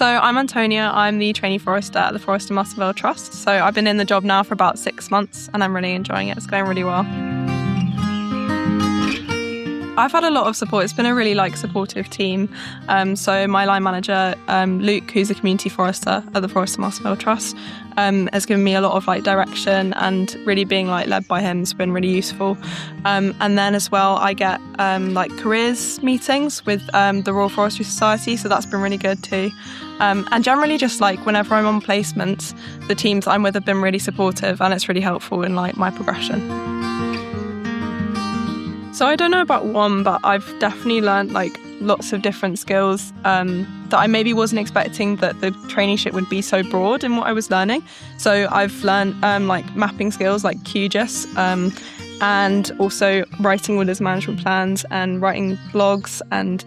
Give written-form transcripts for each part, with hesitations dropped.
So I'm Anthonia. I'm the trainee forester at the Forestry Marston Vale Trust. So I've been in the job now for about 6 months and I'm really enjoying it. It's going really well. I've had a lot of support. It's been a really supportive team. So my line manager, Luke, who's a community forester at the Forestry Marston Vale Trust, has given me a lot of direction, and really being led by him has been really useful. And then as well, I get careers meetings with the Royal Forestry Society, so that's been really good too. And generally, just whenever I'm on placements, the teams I'm with have been really supportive, and it's really helpful in my progression. So I don't know about one, but I've definitely learned lots of different skills that I maybe wasn't expecting that the traineeship would be so broad in what I was learning. So I've learned mapping skills like QGIS, and also writing woodlands management plans and writing blogs and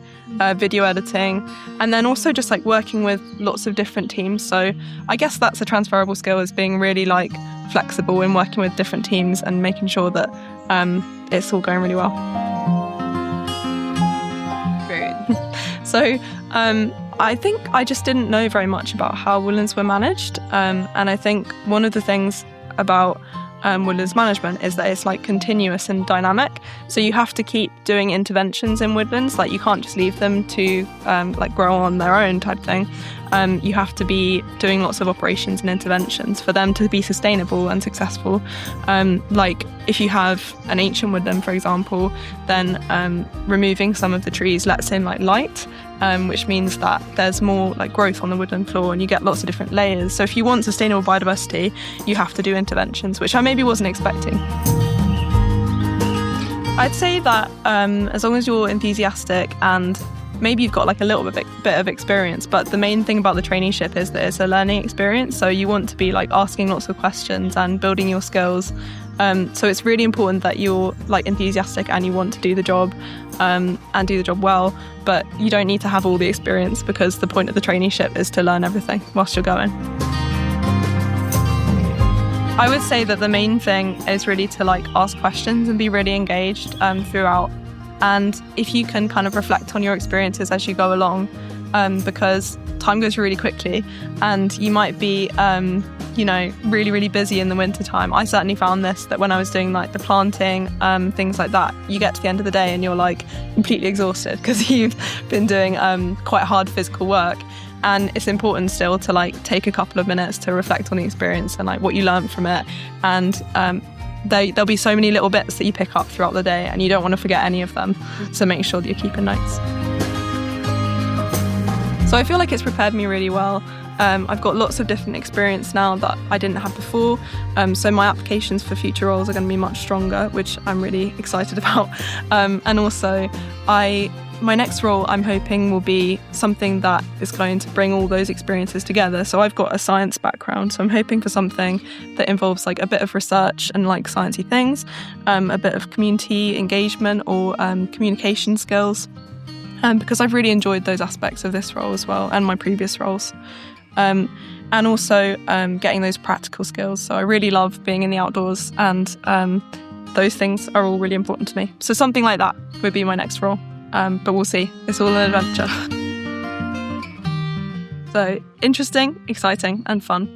video editing, and then also just working with lots of different teams. So I guess that's a transferable skill, is being really flexible in working with different teams and making sure that it's all going really well. So I think I just didn't know very much about how woodlands were managed, and I think one of the things about woodlands management is that it's continuous and dynamic. So you have to keep doing interventions in woodlands. You can't just leave them to grow on their own type thing. You have to be doing lots of operations and interventions for them to be sustainable and successful. If you have an ancient woodland, for example, then removing some of the trees lets in light, which means that there's more growth on the woodland floor, and you get lots of different layers. So if you want sustainable biodiversity, you have to do interventions, which I maybe wasn't expecting. I'd say that as long as you're enthusiastic and maybe you've got a little bit of experience, but the main thing about the traineeship is that it's a learning experience. So you want to be asking lots of questions and building your skills. So it's really important that you're enthusiastic and you want to do the job and do the job well, but you don't need to have all the experience, because the point of the traineeship is to learn everything whilst you're going. I would say that the main thing is really to ask questions and be really engaged throughout. And if you can kind of reflect on your experiences as you go along, because time goes really quickly, and you might be really, really busy in the winter time. I certainly found this, that when I was doing the planting, things like that, you get to the end of the day and you're completely exhausted because you've been doing quite hard physical work. And it's important still to take a couple of minutes to reflect on the experience and what you learned from it. And there'll be so many little bits that you pick up throughout the day, and you don't want to forget any of them. So make sure that you're keeping notes. So I feel it's prepared me really well. I've got lots of different experience now that I didn't have before. So my applications for future roles are going to be much stronger, which I'm really excited about. And also my next role, I'm hoping, will be something that is going to bring all those experiences together. So I've got a science background, so I'm hoping for something that involves a bit of research and sciencey things, a bit of community engagement or communication skills, because I've really enjoyed those aspects of this role as well, and my previous roles. And also getting those practical skills. So I really love being in the outdoors, and those things are all really important to me. So something like that would be my next role. But we'll see. It's all an adventure. So interesting, exciting, and fun.